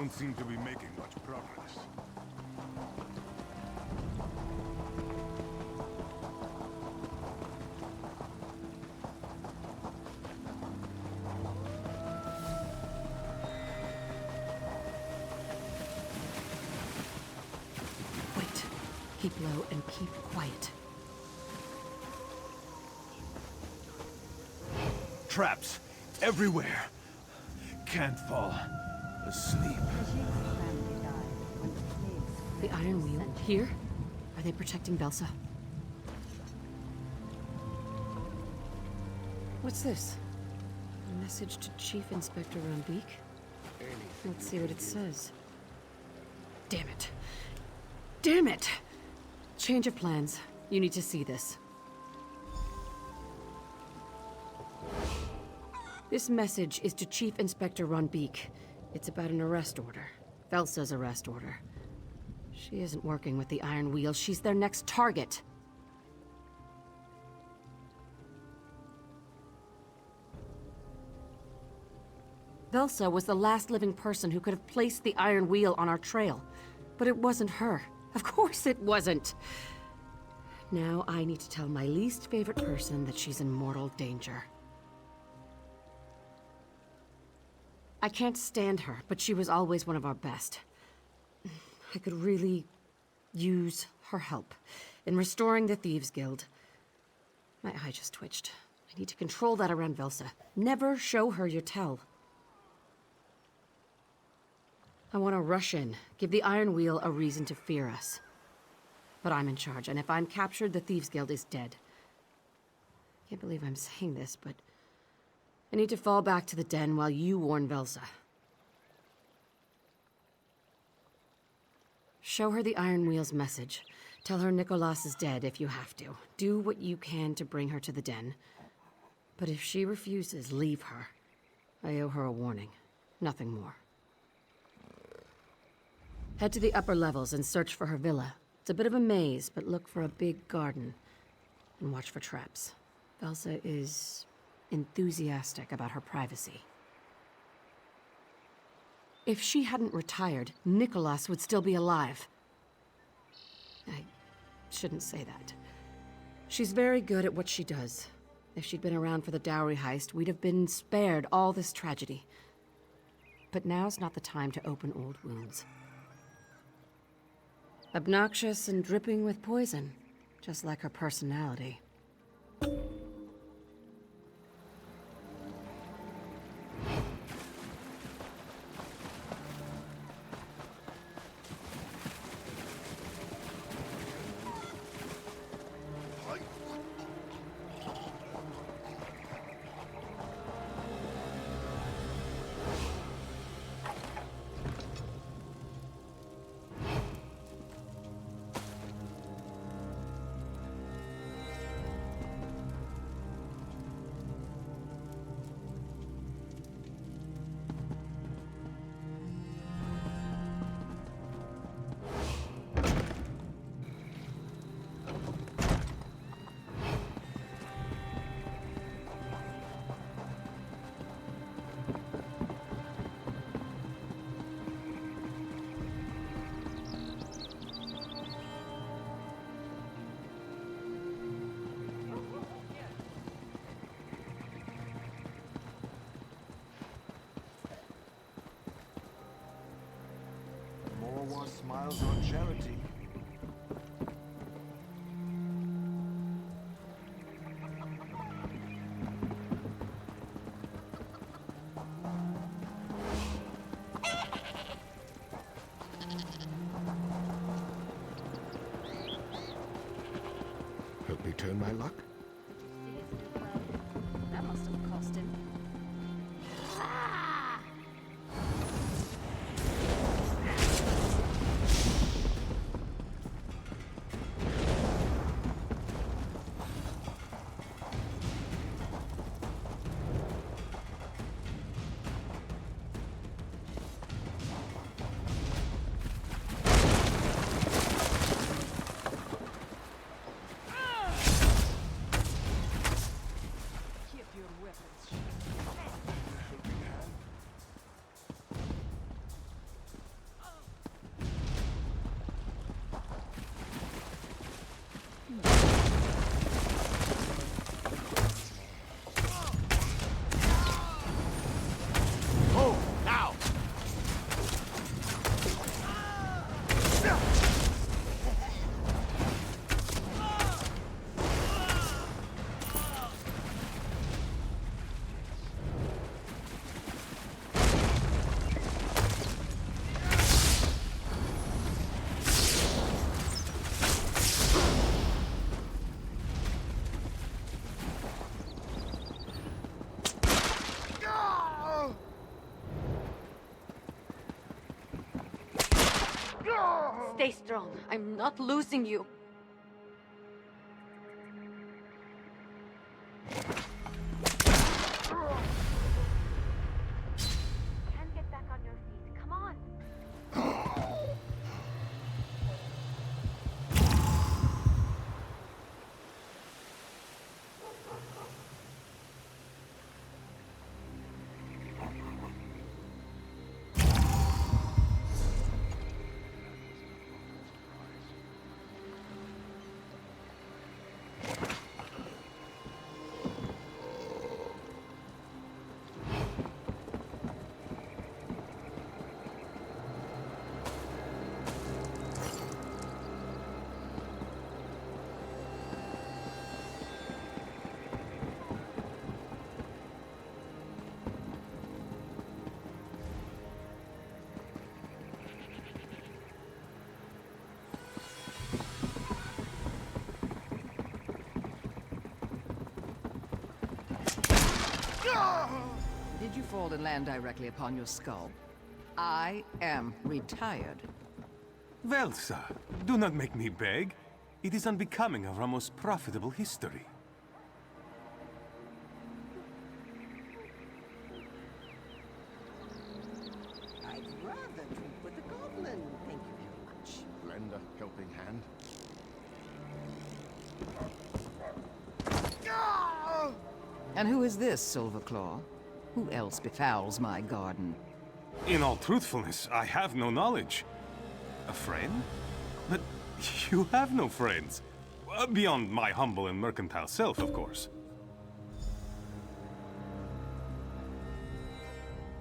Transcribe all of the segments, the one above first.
don't seem to be making much progress. Wait. Keep low and keep quiet. Traps everywhere. Can't fall asleep. The Iron Wheel here? Are they protecting Belsa? What's this? A message to Chief Inspector Rambeek? Let's see what it says. Damn it. Damn it! Change of plans. You need to see this. This message is to Chief Inspector Rambeek. It's about an arrest order. Velsa's arrest order. She isn't working with the Iron Wheel. She's their next target. Velsa was the last living person who could have placed the Iron Wheel on our trail. But it wasn't her. Of course it wasn't. Now I need to tell my least favorite person that she's in mortal danger. I can't stand her, but she was always one of our best. I could really use her help in restoring the Thieves Guild. My eye just twitched. I need to control that around Velsa. Never show her your tell. I want to rush in, give the Iron Wheel a reason to fear us. But I'm in charge, and if I'm captured, the Thieves Guild is dead. I can't believe I'm saying this, but I need to fall back to the den while you warn Velsa. Show her the Iron Wheel's message. Tell her Nicholas is dead if you have to. Do what you can to bring her to the den. But if she refuses, leave her. I owe her a warning. Nothing more. Head to the upper levels and search for her villa. It's a bit of a maze, but look for a big garden. And watch for traps. Velsa is enthusiastic about her privacy. If she hadn't retired, Nicholas would still be alive. I shouldn't say that. She's very good at what she does. If she'd been around for the dowry heist, we'd have been spared all this tragedy. But now's not the time to open old wounds. Obnoxious and dripping with poison, just like her personality. Smiles on charity. Help me turn my luck? That must have cost him. Stay strong. I'm not losing you. Can't get back on your feet. Come on. Did you fall and land directly upon your skull? I am retired. Well, sir, do not make me beg. It is unbecoming of our most profitable history. I'd rather drink with the goblin, thank you very much. Lend a helping hand. And who is this, Silverclaw? Who else befouls my garden? In all truthfulness, I have no knowledge. A friend? But you have no friends. Beyond my humble and mercantile self, of course.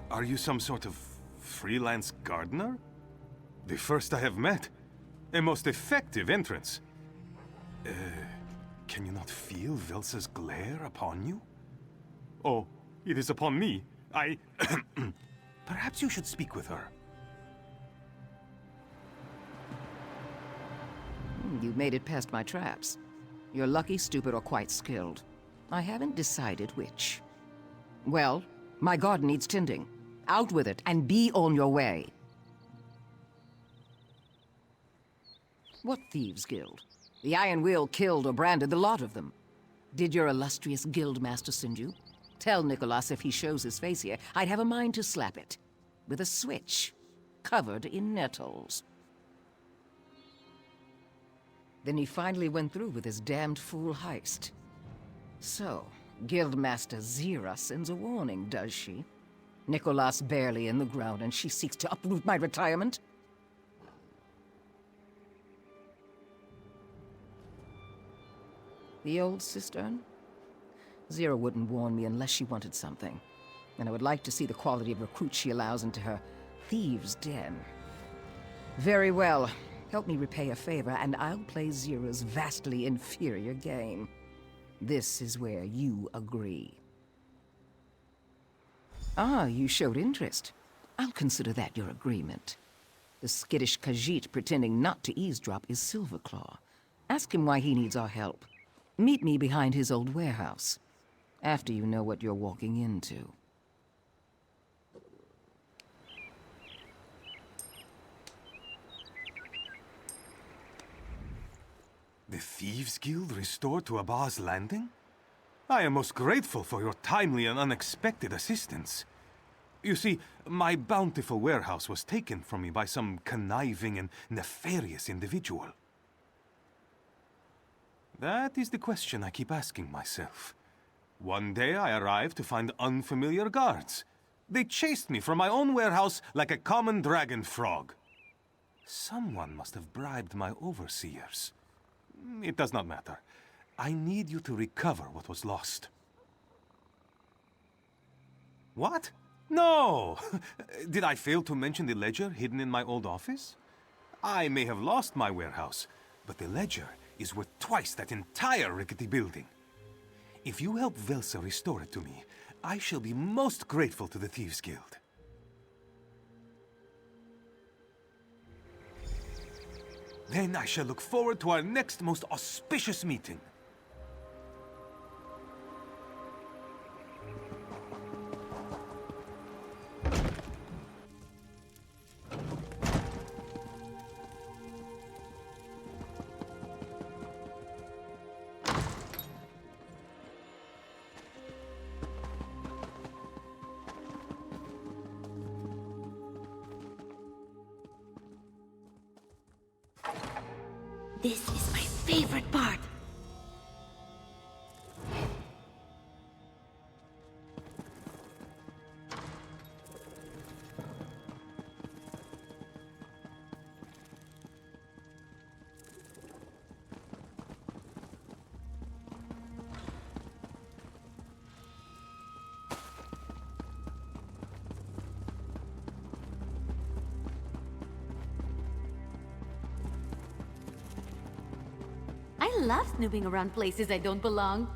Are you some sort of freelance gardener? The first I have met. A most effective entrance. Can you not feel Velsa's glare upon you? Oh, it is upon me. Perhaps you should speak with her. You made it past my traps. You're lucky, stupid, or quite skilled. I haven't decided which. Well, my garden needs tending. Out with it, and be on your way. What thieves' guild? The Iron Wheel killed or branded the lot of them. Did your illustrious guildmaster send you? Tell Nicholas if he shows his face here, I'd have a mind to slap it. With a switch, covered in nettles. Then he finally went through with his damned fool heist. So, Guildmaster Zira sends a warning, does she? Nicholas barely in the ground, and she seeks to uproot my retirement? The old cistern? Zira wouldn't warn me unless she wanted something. And I would like to see the quality of recruits she allows into her thieves' den. Very well. Help me repay a favor, and I'll play Zira's vastly inferior game. This is where you agree. Ah, you showed interest. I'll consider that your agreement. The skittish Khajiit pretending not to eavesdrop is Silverclaw. Ask him why he needs our help. Meet me behind his old warehouse, after you know what you're walking into. The Thieves' Guild restored to Abba's Landing? I am most grateful for your timely and unexpected assistance. You see, my bountiful warehouse was taken from me by some conniving and nefarious individual. That is the question I keep asking myself. One day I arrived to find unfamiliar guards. They chased me from my own warehouse like a common dragon frog. Someone must have bribed my overseers. It does not matter. I need you to recover what was lost. What? No! Did I fail to mention the ledger hidden in my old office? I may have lost my warehouse, but the ledger is worth twice that entire rickety building. If you help Velsa restore it to me, I shall be most grateful to the Thieves' Guild. Then I shall look forward to our next most auspicious meeting. This is my favorite part. I love snooping around places I don't belong.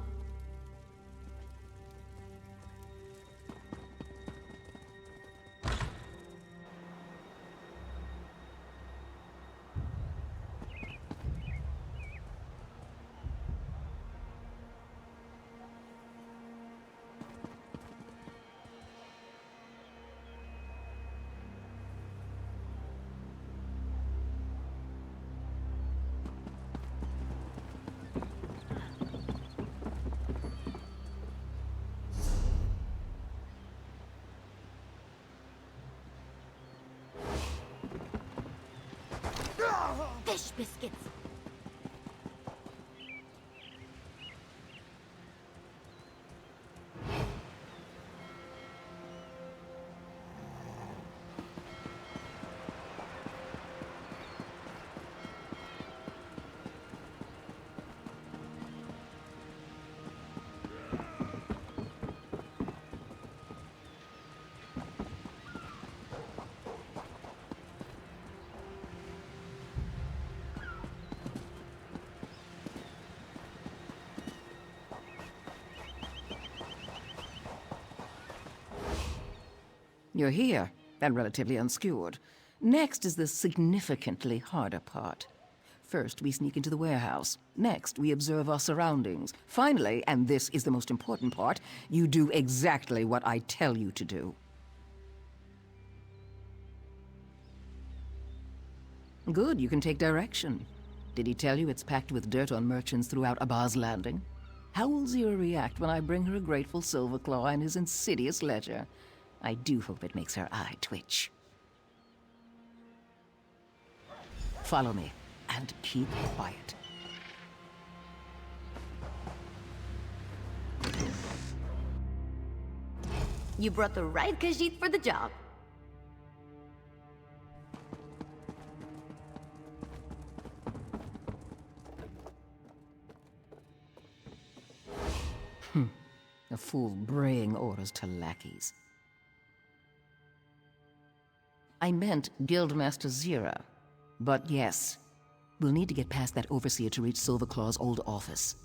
Fish biscuits. You're here, and relatively unskewered. Next is the significantly harder part. First, we sneak into the warehouse. Next, we observe our surroundings. Finally, and this is the most important part, you do exactly what I tell you to do. Good, you can take direction. Did he tell you it's packed with dirt on merchants throughout Abba's Landing? How will Zira react when I bring her a grateful silver claw and his insidious ledger? I do hope it makes her eye twitch. Follow me, and keep quiet. You brought the right Khajiit for the job. A fool braying orders to lackeys. I meant Guildmaster Zira. But yes, we'll need to get past that overseer to reach Silverclaw's old office.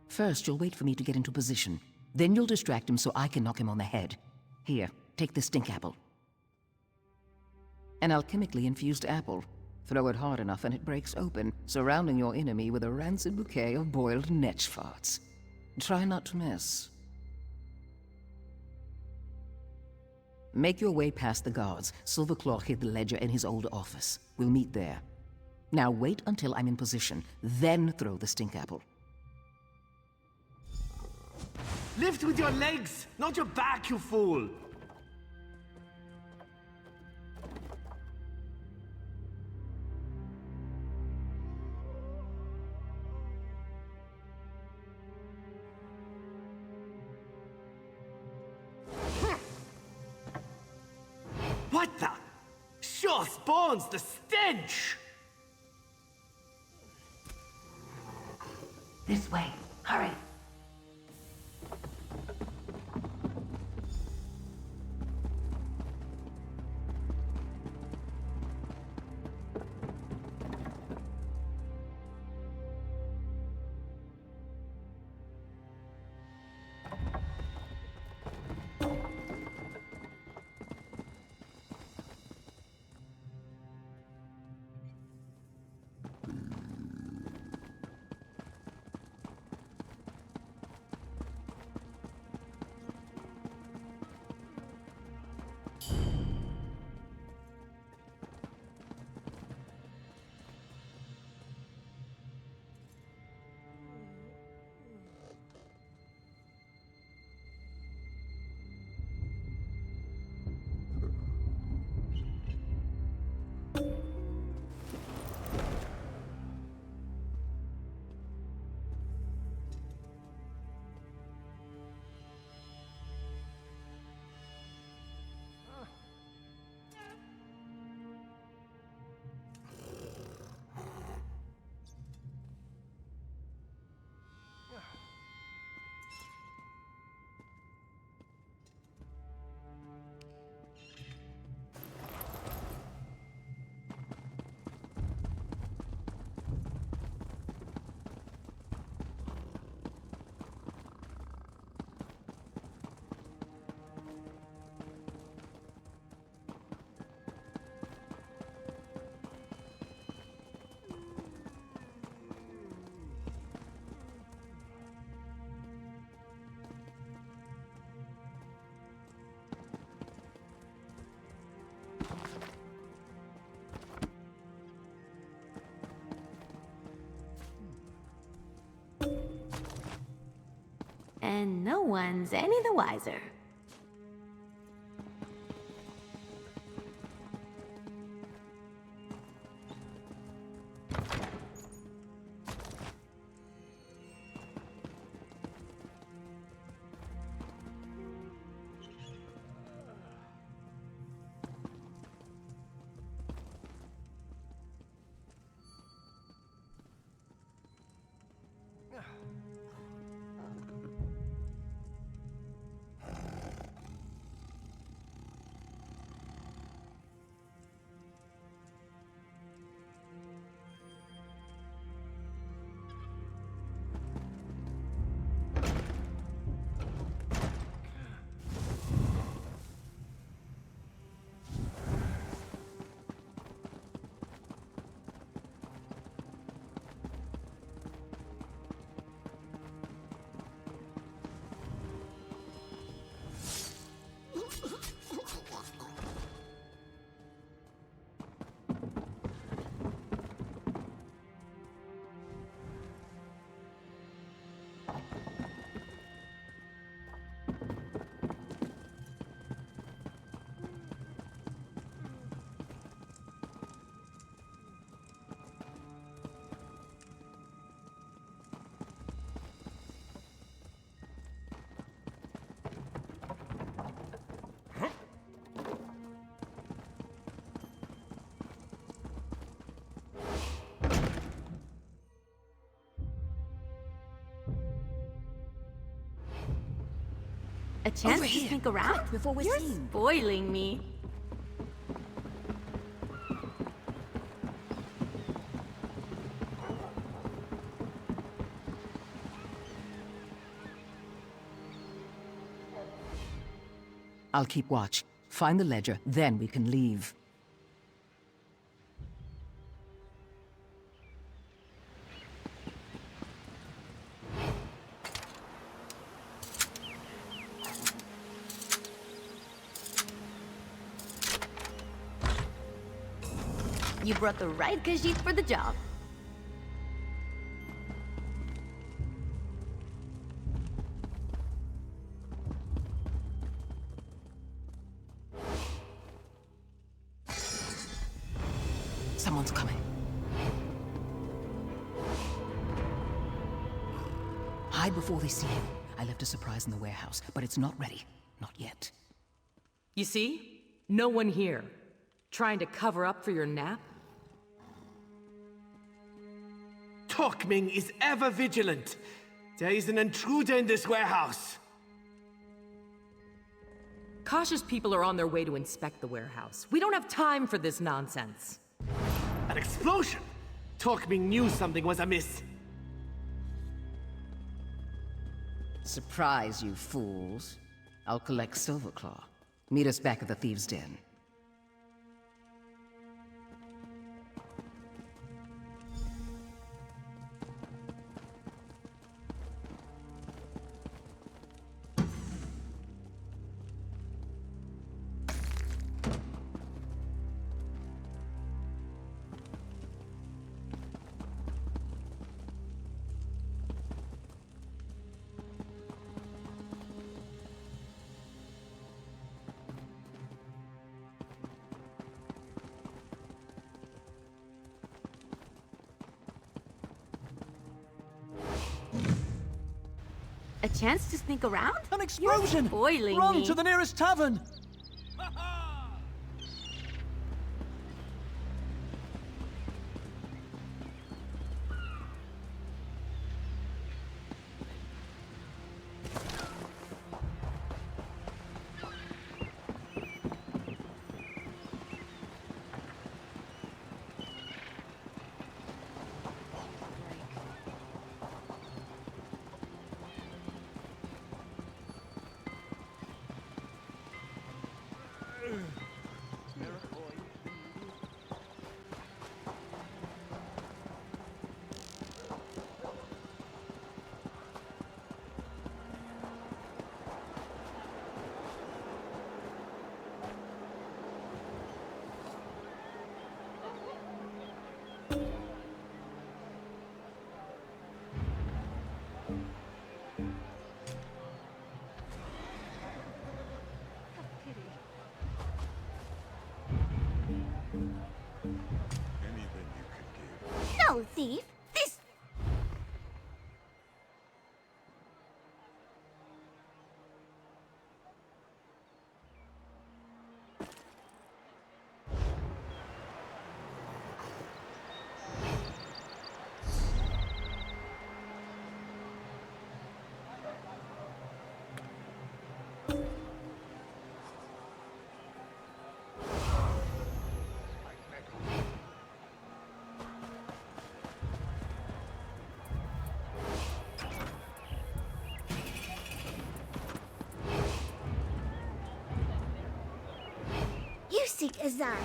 First, you'll wait for me to get into position. Then you'll distract him so I can knock him on the head. Here, take this stink apple. An alchemically infused apple. Throw it hard enough and it breaks open, surrounding your enemy with a rancid bouquet of boiled netch farts. Try not to miss. Make your way past the guards. Silverclaw hid the ledger in his old office. We'll meet there. Now wait until I'm in position, then throw the stink apple. Lift with your legs, not your back, you fool! What the? Sure spawns the stench! This way. Hurry. and no one's any the wiser. A chance Over to here. sneak around? Quick, before we're You're seen. spoiling me. I'll keep watch. Find the ledger, then we can leave. You brought the right Khajiit for the job. Someone's coming. Hide before they see you. I left a surprise in the warehouse, but it's not ready. Not yet. You see? No one here. Trying to cover up for your nap? Tokming is ever vigilant. There is an intruder in this warehouse. Cautious people are on their way to inspect the warehouse. We don't have time for this nonsense. An explosion! Tokming knew something was amiss. Surprise, you fools. I'll collect Silverclaw. Meet us back at the Thieves' Den. A chance to sneak around? An explosion! You're spoiling Run me. to the nearest tavern! No, thief! This... You seek Azar.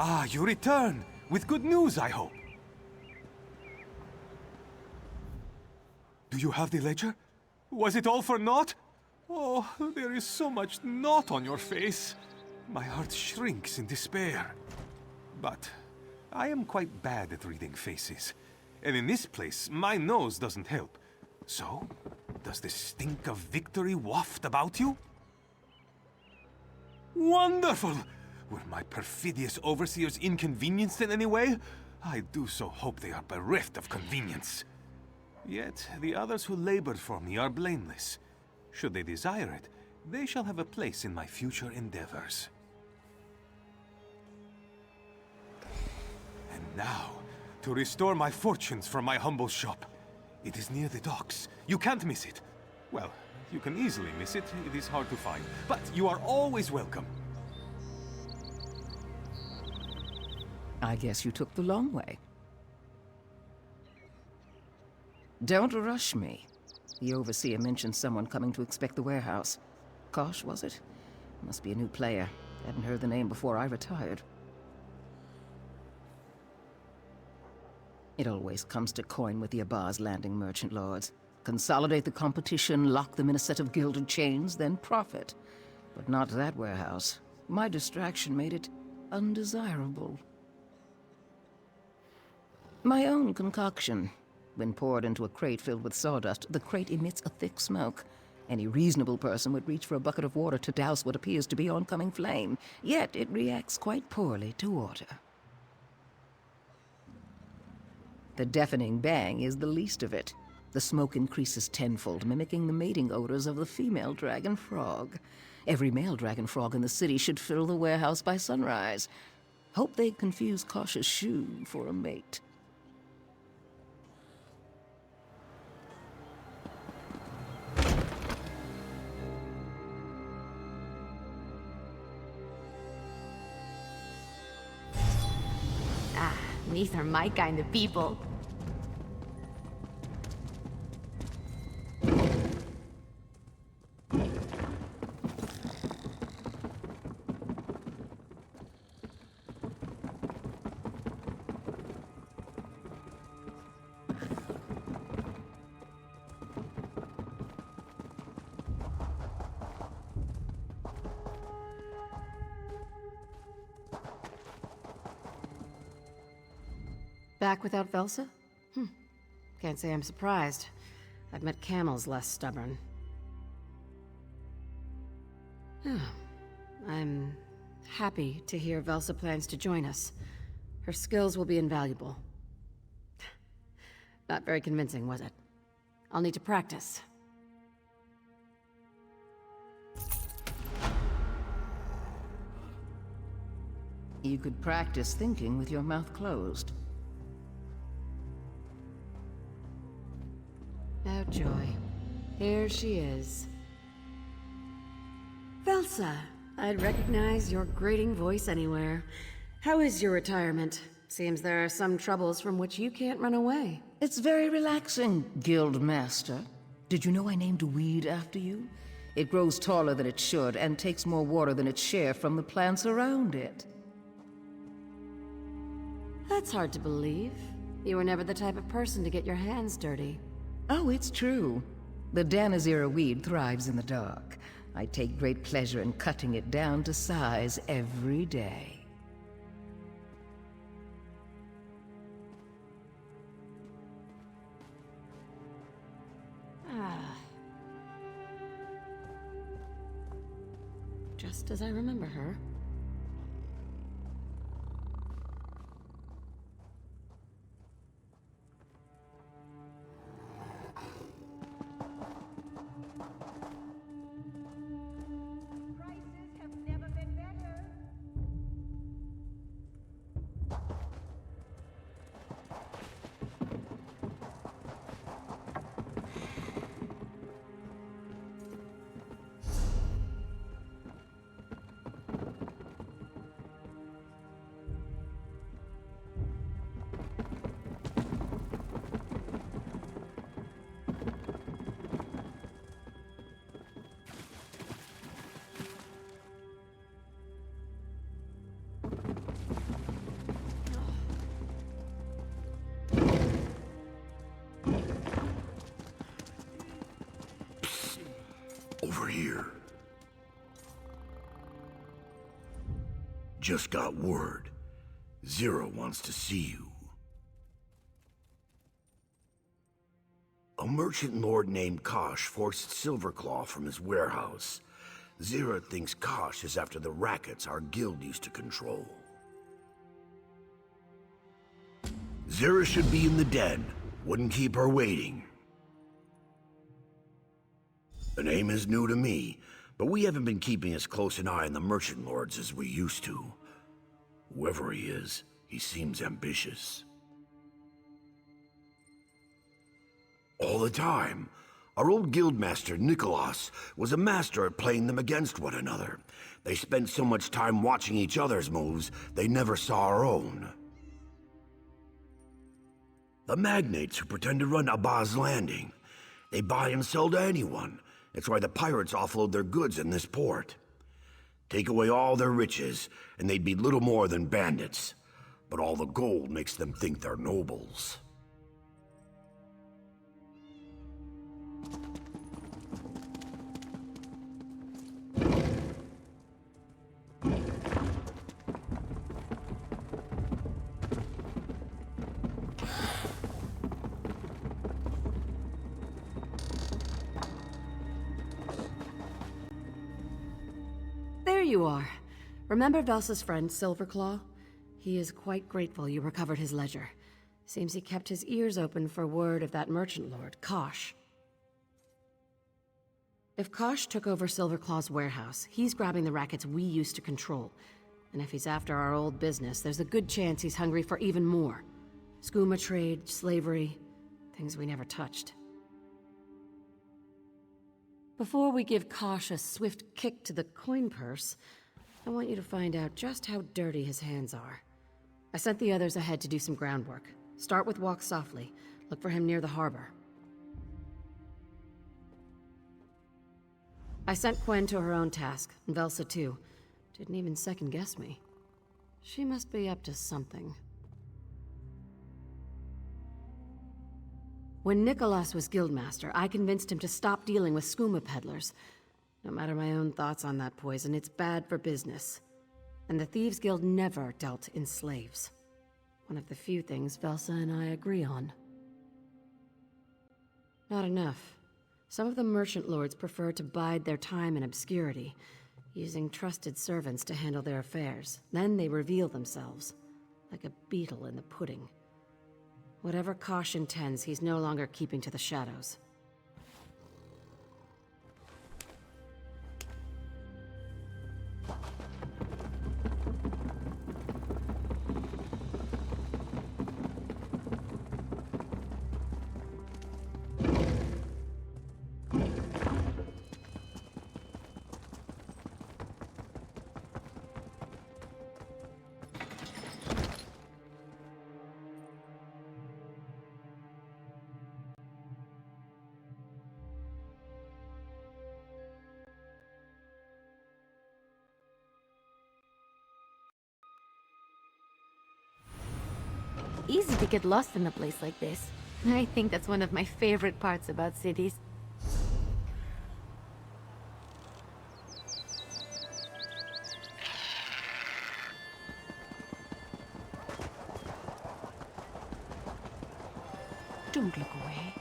Ah, you return! With good news, I hope. Do you have the ledger? Was it all for naught? Oh, there is so much naught on your face. My heart shrinks in despair. But I am quite bad at reading faces. And in this place, my nose doesn't help. So, does the stink of victory waft about you? Wonderful! Were my perfidious overseers inconvenienced in any way? I do so hope they are bereft of convenience. Yet, the others who labored for me are blameless. Should they desire it, they shall have a place in my future endeavors. And now, to restore my fortunes from my humble shop. It is near the docks. You can't miss it. Well, you can easily miss it. It is hard to find. But you are always welcome. I guess you took the long way. Don't rush me. The overseer mentioned someone coming to inspect the warehouse. Kosh, was it? Must be a new player. Hadn't heard the name before I retired. It always comes to coin with the Abar's landing merchant lords. Consolidate the competition, lock them in a set of gilded chains, then profit. But not that warehouse. My distraction made it undesirable. My own concoction. When poured into a crate filled with sawdust, the crate emits a thick smoke. Any reasonable person would reach for a bucket of water to douse what appears to be oncoming flame. Yet it reacts quite poorly to water. The deafening bang is the least of it. The smoke increases tenfold, mimicking the mating odors of the female dragon frog. Every male dragon frog in the city should fill the warehouse by sunrise. Hope they confuse Kosh's shoe for a mate. These are my kind of people. Back without Velsa? Can't say I'm surprised. I've met camels less stubborn. I'm happy to hear Velsa plans to join us. Her skills will be invaluable. Not very convincing, was it? I'll need to practice. You could practice thinking with your mouth closed. Oh, joy. Here she is. Velsa, I'd recognize your grating voice anywhere. How is your retirement? Seems there are some troubles from which you can't run away. It's very relaxing, Guild Master. Did you know I named a weed after you? It grows taller than it should and takes more water than its share from the plants around it. That's hard to believe. You were never the type of person to get your hands dirty. Oh, it's true. The Danazera weed thrives in the dark. I take great pleasure in cutting it down to size every day. Just as I remember her. Prices have never been better. Over here. Just got word. Zero wants to see you. A merchant lord named Kosh forced Silverclaw from his warehouse. Zira thinks Kosh is after the rackets our guild used to control. Zira should be in the den. Wouldn't keep her waiting. The name is new to me, but we haven't been keeping as close an eye on the merchant lords as we used to. Whoever he is, he seems ambitious. All the time, our old guildmaster Nicholas was a master at playing them against one another. They spent so much time watching each other's moves, they never saw our own. The magnates who pretend to run Abba's Landing, they buy and sell to anyone. It's why the pirates offload their goods in this port. Take away all their riches, and they'd be little more than bandits. But all the gold makes them think they're nobles. There you are. Remember Velsa's friend, Silverclaw? He is quite grateful you recovered his ledger. Seems he kept his ears open for word of that merchant lord, Kosh. If Kosh took over Silverclaw's warehouse, he's grabbing the rackets we used to control. And if he's after our old business, there's a good chance he's hungry for even more. Skooma trade, slavery, things we never touched. Before we give Kosh a swift kick to the coin purse, I want you to find out just how dirty his hands are. I sent the others ahead to do some groundwork. Start with walk softly. Look for him near the harbor. I sent Quen to her own task, and Velsa too. Didn't even second guess me. She must be up to something. When Nicholas was guildmaster, I convinced him to stop dealing with skooma peddlers. No matter my own thoughts on that poison, it's bad for business. And the Thieves Guild never dealt in slaves. One of the few things Velsa and I agree on. Not enough. Some of the merchant lords prefer to bide their time in obscurity, using trusted servants to handle their affairs. Then they reveal themselves, like a beetle in the pudding. Whatever Kosh intends, he's no longer keeping to the shadows. easy to get lost in a place like this. I think that's one of my favorite parts about cities. Don't look away.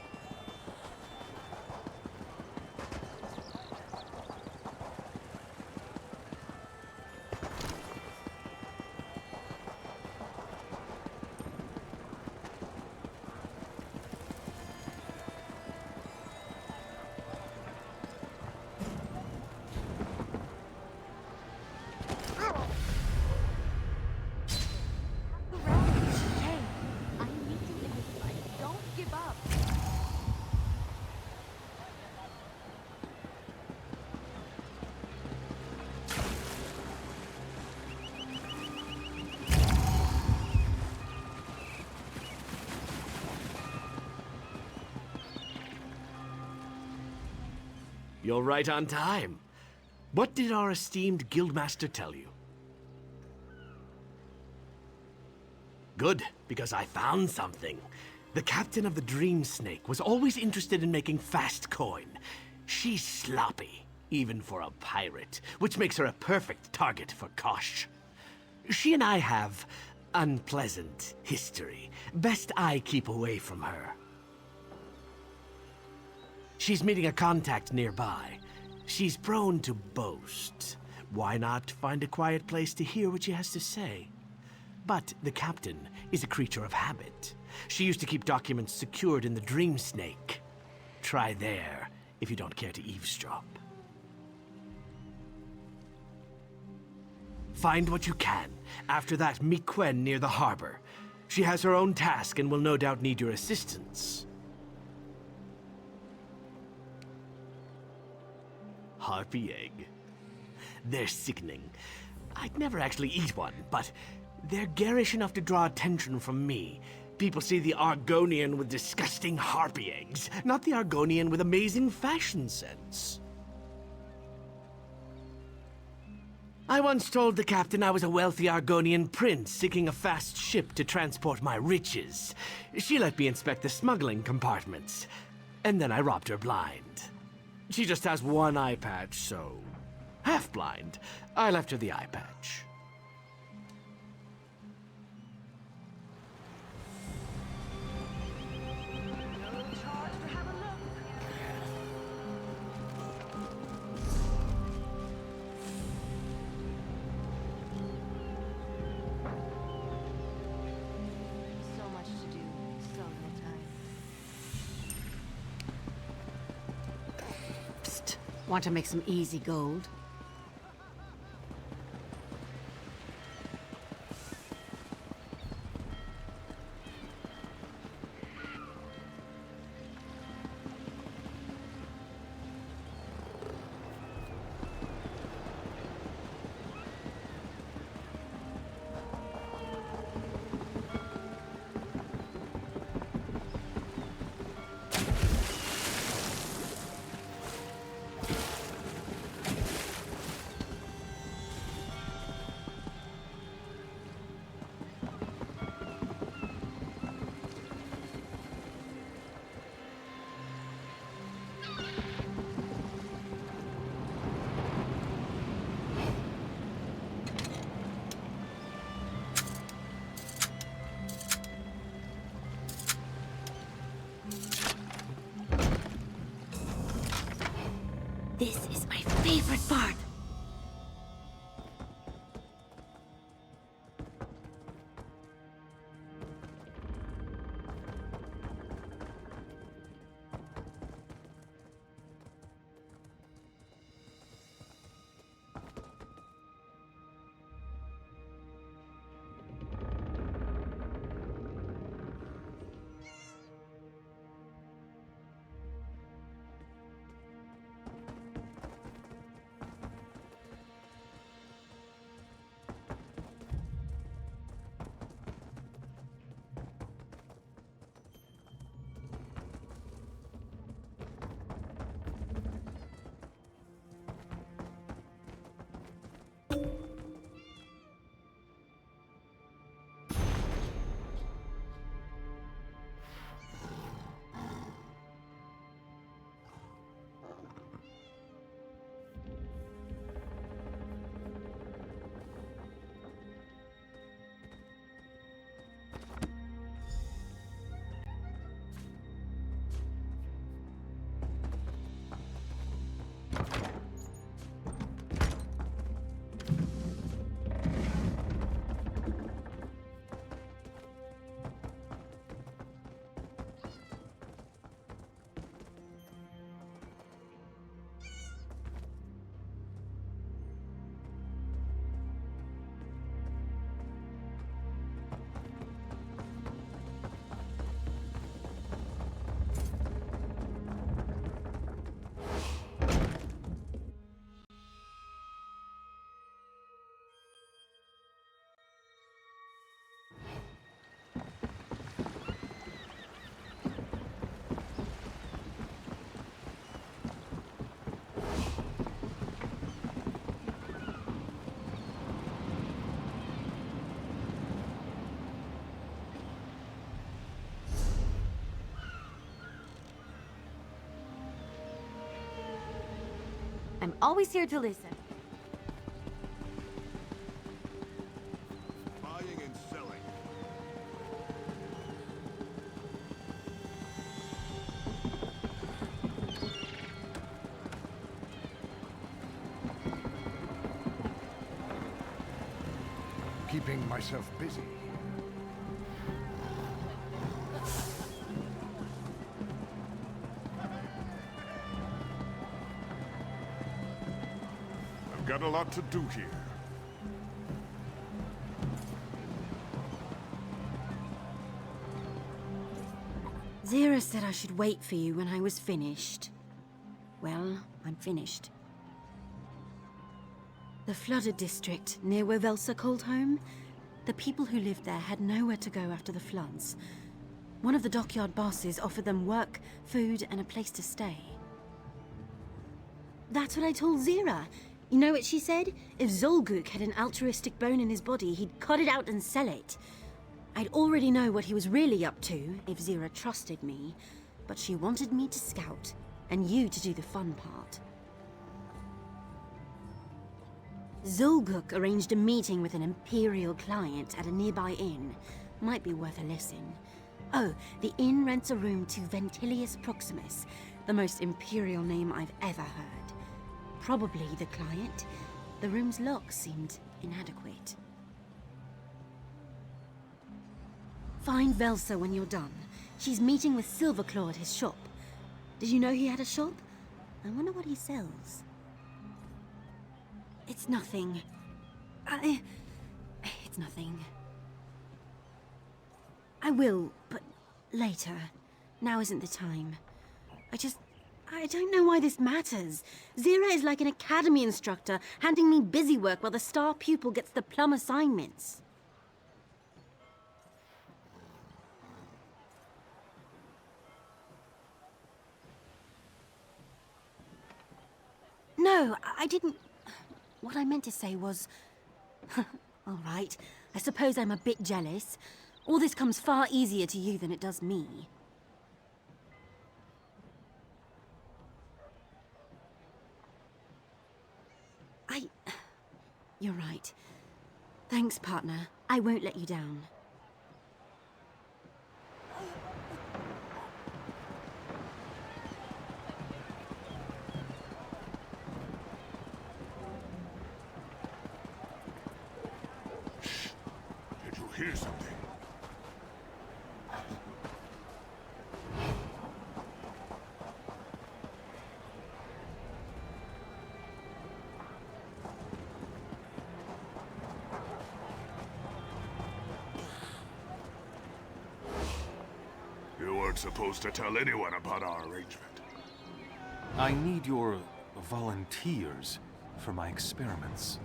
You're right on time. What did our esteemed guildmaster tell you? Good, because I found something. The captain of the Dream Snake was always interested in making fast coin. She's sloppy, even for a pirate, which makes her a perfect target for Kosh. She and I have unpleasant history. Best I keep away from her. She's meeting a contact nearby. She's prone to boast. Why not find a quiet place to hear what she has to say? But the captain is a creature of habit. She used to keep documents secured in the Dream Snake. Try there, if you don't care to eavesdrop. Find what you can. After that, meet Quen near the harbor. She has her own task and will no doubt need your assistance. Harpy egg. They're sickening. I'd never actually eat one, but they're garish enough to draw attention from me. People see the Argonian with disgusting harpy eggs, not the Argonian with amazing fashion sense. I once told the captain I was a wealthy Argonian prince seeking a fast ship to transport my riches. She let me inspect the smuggling compartments, and then I robbed her blind. She just has one eye patch, so... half blind. I left her the eye patch. So much to do, so little time. Psst. Want to make some easy gold? I'm always here to listen. Buying and selling. Keeping myself busy. I've got a lot to do here. Zira said I should wait for you when I was finished. Well, I'm finished. The flooded district, near where Velsa called home, the people who lived there had nowhere to go after the floods. One of the dockyard bosses offered them work, food, and a place to stay. That's what I told Zira. You know what she said? If Zolguk had an altruistic bone in his body, he'd cut it out and sell it. I'd already know what he was really up to, if Zira trusted me, but she wanted me to scout, and you to do the fun part. Zolguk arranged a meeting with an Imperial client at a nearby inn. Might be worth a listen. Oh, the inn rents a room to Ventilius Proximus, the most Imperial name I've ever heard. Probably the client. The room's lock seemed inadequate. Find Velsa when you're done. She's meeting with Silverclaw at his shop. Did you know he had a shop? I wonder what he sells. It's nothing. It's nothing. I will, but later. Now isn't the time. I don't know why this matters. Zira is like an academy instructor, handing me busy work while the star pupil gets the plum assignments. No, I didn't... What I meant to say was... All right, I suppose I'm a bit jealous. All this comes far easier to you than it does me. You're right. Thanks, partner. I won't let you down. Did you hear something? You weren't supposed to tell anyone about our arrangement. I need your volunteers for my experiments.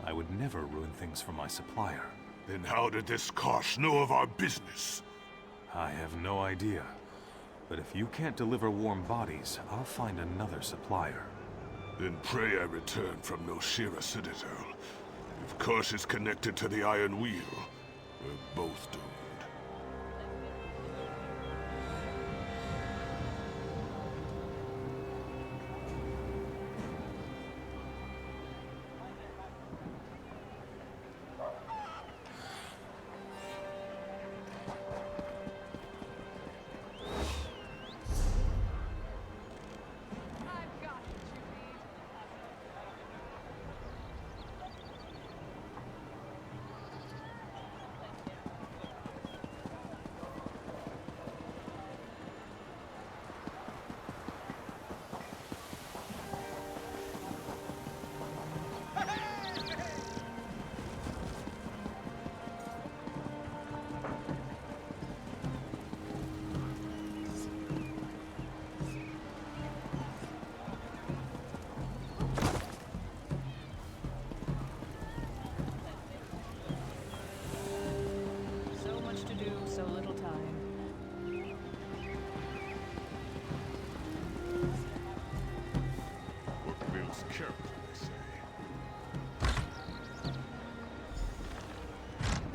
I would never ruin things for my supplier. Then how did this Kosh know of our business? I have no idea. But if you can't deliver warm bodies, I'll find another supplier. Then pray I return from Noshira Citadel. If Kosh is connected to the Iron Wheel, we're both doomed.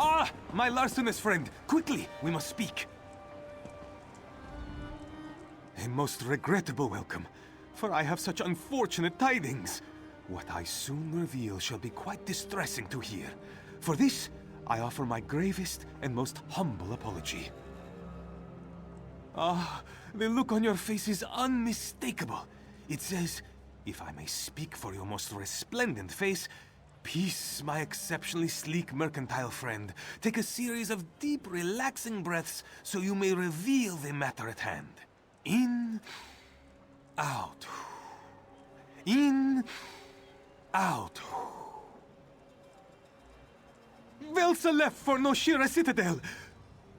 Ah! My larcenous friend! Quickly! We must speak! A most regrettable welcome. for I have such unfortunate tidings. What I soon reveal shall be quite distressing to hear. For this, I offer my gravest and most humble apology. Ah, the look on your face is unmistakable. It says, if I may speak for your most resplendent face, peace, my exceptionally sleek mercantile friend. Take a series of deep, relaxing breaths so you may reveal the matter at hand. In, out. In, out. Velsa left for Noshira Citadel.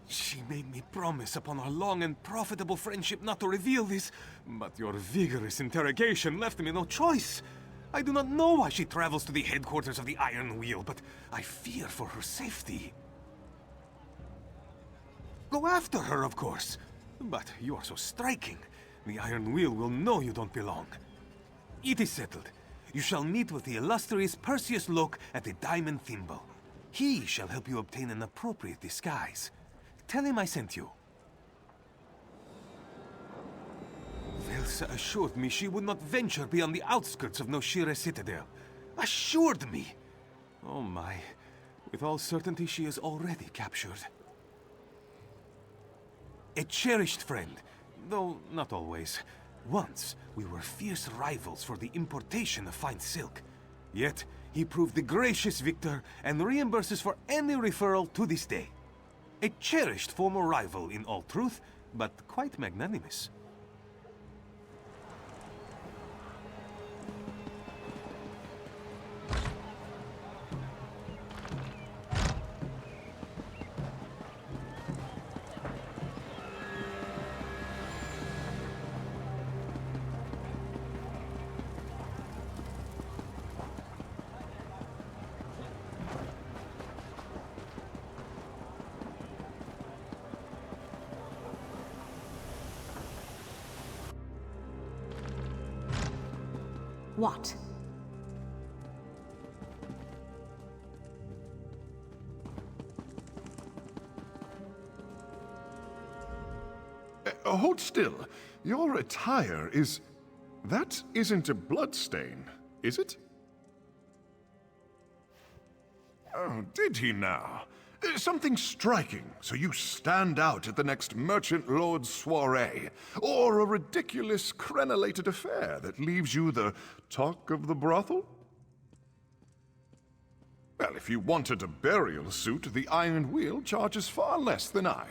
She made me promise upon our long and profitable friendship not to reveal this, but your vigorous interrogation left me no choice. I do not know why she travels to the headquarters of the Iron Wheel, but I fear for her safety. Go after her, of course. But you are so striking. The Iron Wheel will know you don't belong. It is settled. You shall meet with the illustrious Perseus Locke at the Diamond Thimble. He shall help you obtain an appropriate disguise. Tell him I sent you. Velsa assured me she would not venture beyond the outskirts of Noshira Citadel. Assured me! Oh my. With all certainty she is already captured. A cherished friend, though not always. Once, we were fierce rivals for the importation of fine silk. Yet, he proved the gracious victor and reimburses for any referral to this day. A cherished former rival in all truth, but quite magnanimous. What? Hold still. Your attire is... That isn't a bloodstain, is it? Oh, did he now? Something striking, so you stand out at the next merchant lord's soiree, or a ridiculous crenellated affair that leaves you the talk of the brothel? Well, if you wanted a burial suit, the Iron Wheel charges far less than I.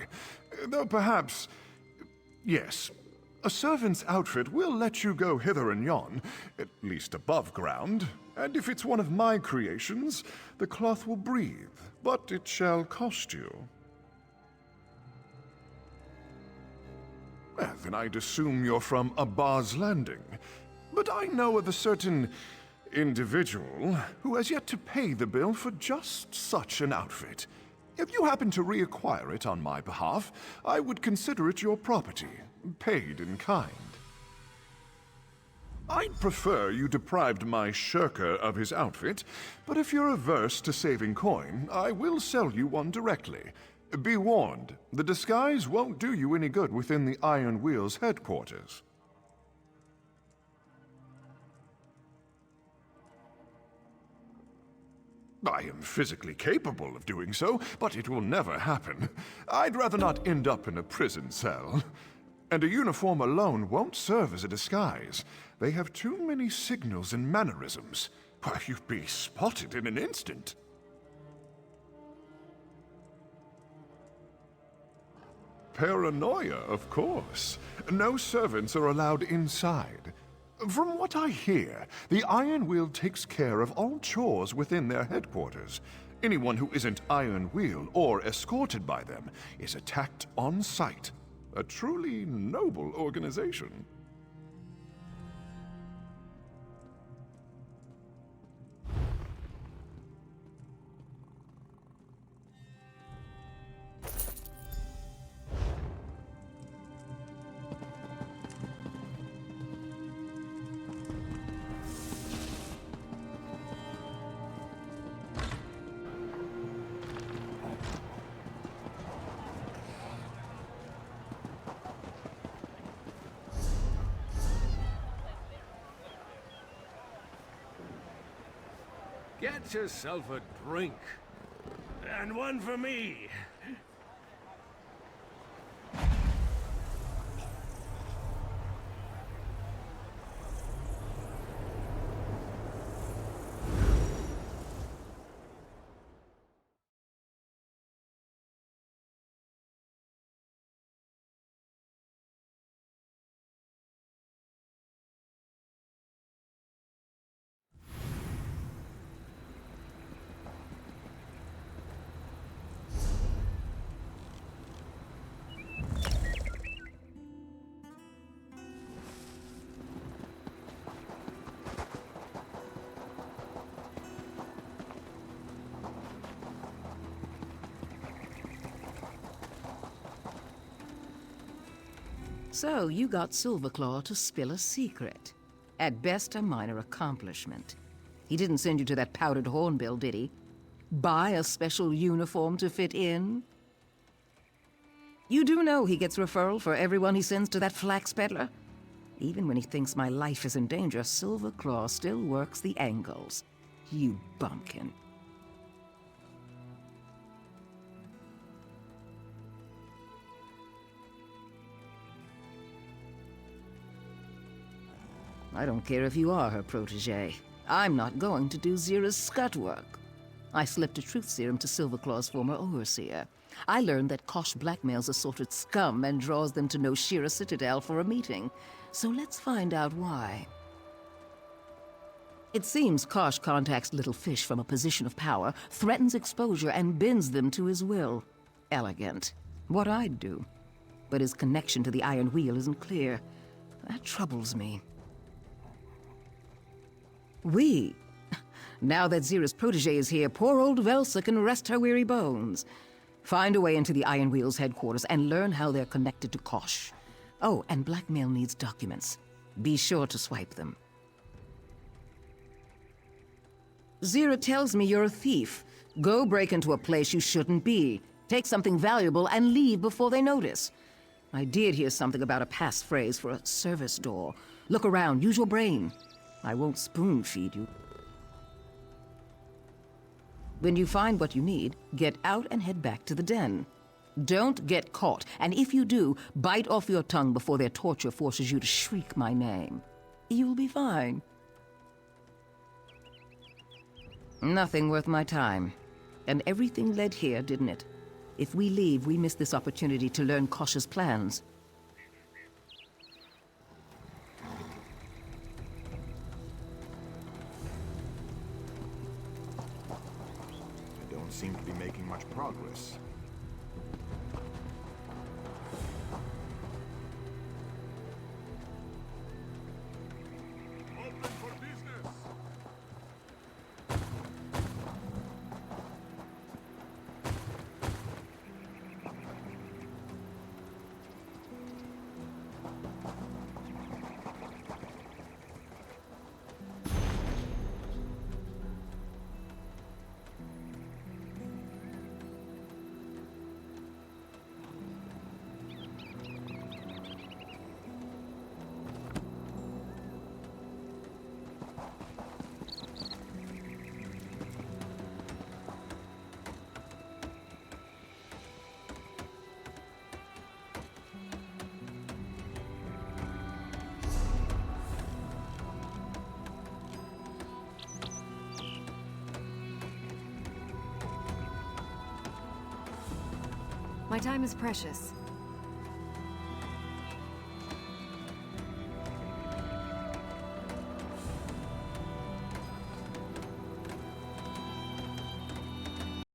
Though perhaps... yes, a servant's outfit will let you go hither and yon, at least above ground, and if it's one of my creations, the cloth will breathe, but it shall cost you. Well, then I'd assume you're from Abba's Landing, but I know of a certain individual who has yet to pay the bill for just such an outfit. If you happen to reacquire it on my behalf, I would consider it your property, paid in kind. I'd prefer you deprived my shirker of his outfit, but if you're averse to saving coin, I will sell you one directly. Be warned, the disguise won't do you any good within the Iron Wheel's headquarters. I am physically capable of doing so, but it will never happen. I'd rather not end up in a prison cell. And a uniform alone won't serve as a disguise. They have too many signals and mannerisms. Why, you'd be spotted in an instant. Paranoia, of course. No servants are allowed inside. From what I hear, the Iron Wheel takes care of all chores within their headquarters. Anyone who isn't Iron Wheel or escorted by them is attacked on sight. A truly noble organization. Get yourself a drink. And one for me. So, you got Silverclaw to spill a secret. At best, a minor accomplishment. He didn't send you to that powdered hornbill, did he? Buy a special uniform to fit in? You do know he gets referral for everyone he sends to that flax peddler? Even when he thinks my life is in danger, Silverclaw still works the angles. You bumpkin. I don't care if you are her protege. I'm not going to do Zira's scut work. I slipped a truth serum to Silverclaw's former overseer. I learned that Kosh blackmails assorted scum and draws them to No Shira Citadel for a meeting. So let's find out why. It seems Kosh contacts little fish from a position of power, threatens exposure, and bends them to his will. Elegant. What I'd do. But his connection to the Iron Wheel isn't clear. That troubles me. Now that Zira's protege is here, poor old Velsa can rest her weary bones. Find a way into the Iron Wheel's headquarters and learn how they're connected to Kosh. Oh, and blackmail needs documents. Be sure to swipe them. Zira tells me you're a thief. Go break into a place you shouldn't be. Take something valuable and leave before they notice. I did hear something about a passphrase for a service door. Look around, use your brain. I won't spoon-feed you. When you find what you need, get out and head back to the den. Don't get caught, and if you do, bite off your tongue before their torture forces you to shriek my name. You'll be fine. Nothing worth my time. And everything led here, didn't it? If we leave, we miss this opportunity to learn Kosh's plans. Seem to be making much progress. Open for business. My time is precious.